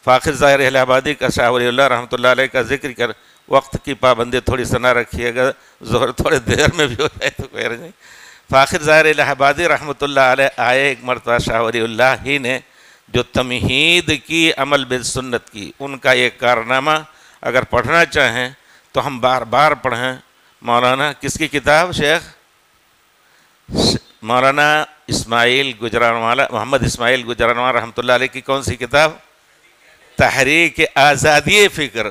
فاخر ظاہر الہ آبادی کا شاہ ولی اللہ رحمۃ اللہ علیہ کا ذکر کر، وقت کی پابندی تھوڑی سا نہ رکھیے گا، ظہر تھوڑے دیر میں بھی ہو جائے تو خیر نہیں۔ فاخر ظاہر الہ آبادی رحمۃ اللہ علیہ آئے ایک مرتبہ شاہ ولی اللہ ہی نے جو تمہید کی عمل بالسنت کی، ان کا ایک کارنامہ اگر پڑھنا چاہیں تو ہم بار بار پڑھیں۔ مولانا کس کی کتاب؟ شیخ مولانا اسماعیل گجرانوالہ، محمد اسماعیل گجرانوالہ رحمۃ اللہ علیہ کی کون سی کتاب؟ تحریک آزادی فکر،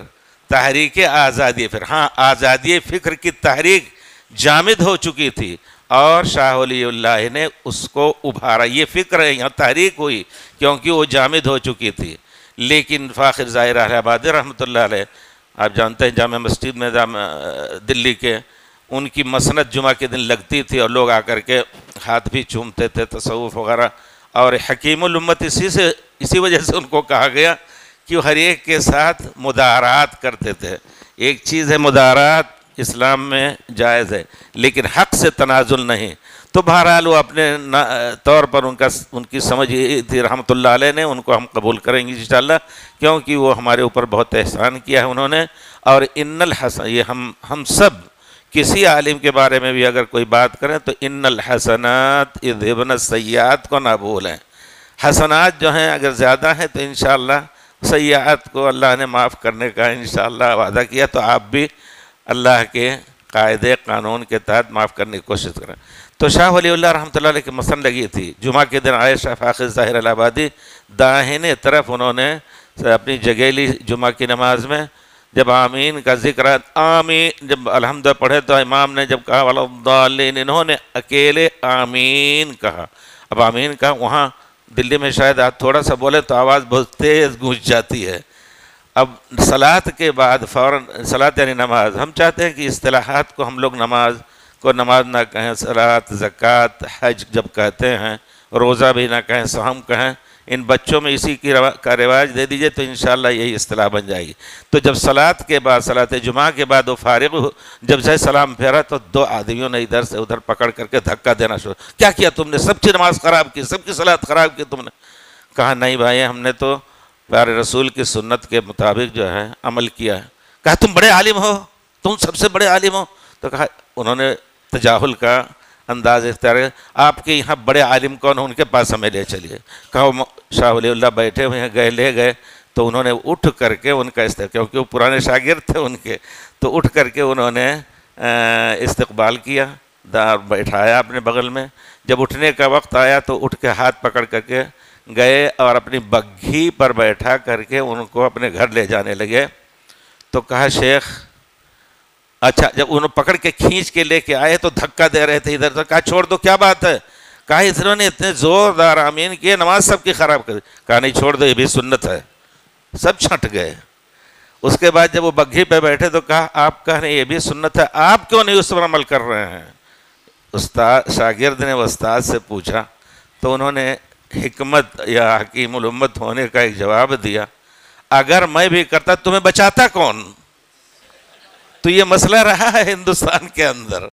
تحریک آزادی فکر۔ ہاں، آزادی فکر کی تحریک جامد ہو چکی تھی اور شاہ ولی اللہ نے اس کو ابھارا۔ یہ فکر ہے، یہاں تحریک ہوئی کیونکہ وہ جامد ہو چکی تھی۔ لیکن فاخر ظاہر الہ آبادی رحمۃ اللہ علیہ، آپ جانتے ہیں جامع مسجد میں دلی کے، ان کی مسند جمعہ کے دن لگتی تھی اور لوگ آ کر کے ہاتھ بھی چومتے تھے، تصوف وغیرہ۔ اور حکیم الامت اسی وجہ سے ان کو کہا گیا کہ وہ ہر ایک کے ساتھ مدارات کرتے تھے۔ ایک چیز ہے مدارات، اسلام میں جائز ہے، لیکن حق سے تنازل نہیں۔ تو بہرحال وہ اپنے طور پر ان کی سمجھ یہ تھی رحمۃ اللہ علیہ نے، ان کو ہم قبول کریں گے انشاءاللہ، کیونکہ وہ ہمارے اوپر بہت احسان کیا ہے انہوں نے۔ اور ان الحسن، یہ ہم سب کسی عالم کے بارے میں بھی اگر کوئی بات کریں تو ان الحسنات یذھبن السیئات کو نہ بھولیں۔ حسنات جو ہیں اگر زیادہ ہیں تو انشاءاللہ سیئات کو اللہ نے معاف کرنے کا انشاءاللہ وعدہ کیا، تو آپ بھی اللہ کے قاعدے قانون کے تحت معاف کرنے کی کوشش کریں۔ تو شاہ ولی اللہ رحمۃ اللہ علیہ کی مسند لگی تھی، جمعہ کے دن آئے شاہ فاخر ظاہر الہ آبادی، داہنے طرف انہوں نے اپنی جگہ لی جمعہ کی نماز میں۔ جب آمین کا ذکر، آمین جب الحمد پڑھے تو امام نے جب کہا وَلَا-الضَّالِّينَ، انہوں نے اکیلے آمین کہا۔ اب آمین کہا، وہاں دلی میں شاید آپ تھوڑا سا بولے تو آواز بہت تیز گونج جاتی ہے۔ اب صلاۃ کے بعد فوراً، صلاۃ یعنی نماز، ہم چاہتے ہیں کہ اصطلاحات کو ہم لوگ نماز کو نماز نہ کہیں، صلاۃ، زکوٰۃ، حج جب کہتے ہیں، روزہ بھی نہ کہیں، صوم کہیں۔ ان بچوں میں اسی کا رواج دے دیجئے تو انشاءاللہ یہی اصطلاح بن جائے گی۔ تو جب صلاۃ کے بعد، صلاۃ جمعہ کے بعد وہ فارغ ہو، جب سے سلام پھیرا تو دو آدمیوں نے ادھر سے ادھر پکڑ کر کے دھکا دینا شروع، کیا کیا تم نے؟ سب کی نماز خراب کی، سب کی صلاۃ خراب کی تم نے۔ کہا نہیں بھائی، ہم نے تو پیارے رسول کی سنت کے مطابق جو ہے عمل کیا ہے۔ کہا تم بڑے عالم ہو، تم سب سے بڑے عالم ہو۔ تو کہا، انہوں نے تجاہل کا انداز اختیار کیا، آپ کے یہاں بڑے عالم کون ہیں، ان کے پاس ہمیں لے چلیے۔ کہا شاہ ولی اللہ بیٹھے ہوئے ہیں، لے گئے تو انہوں نے اٹھ کر کے ان کا کیونکہ وہ پرانے شاگرد تھے ان کے، تو اٹھ کر کے انہوں نے استقبال کیا، بیٹھایا اپنے بغل میں۔ جب اٹھنے کا وقت آیا تو اٹھ کے ہاتھ پکڑ کر کے گئے اور اپنی بگھی پر بیٹھا کر کے ان کو اپنے گھر لے جانے لگے۔ تو کہا شیخ، اچھا جب انہوں پکڑ کے کھینچ کے لے کے آئے تو دھکا دے رہے تھے ادھر تو، کہا چھوڑ دو، کیا بات ہے؟ کہا انہوں نے اتنے زوردار آمین کیے، نماز سب کی خراب کر دی۔ کہا نہیں چھوڑ دو، یہ بھی سنت ہے۔ سب چھٹ گئے۔ اس کے بعد جب وہ بگھی پہ بیٹھے تو کہا آپ کہہ رہے ہیں یہ بھی سنت ہے، آپ کیوں نہیں اس پر عمل کر رہے ہیں؟ استاد شاگرد نے استاد سے پوچھا تو انہوں نے حکمت یا حکیم الامت ہونے کا ایک جواب دیا، اگر میں بھی کرتا تمہیں بچاتا کون؟ تو یہ مسئلہ رہا ہے ہندوستان کے اندر۔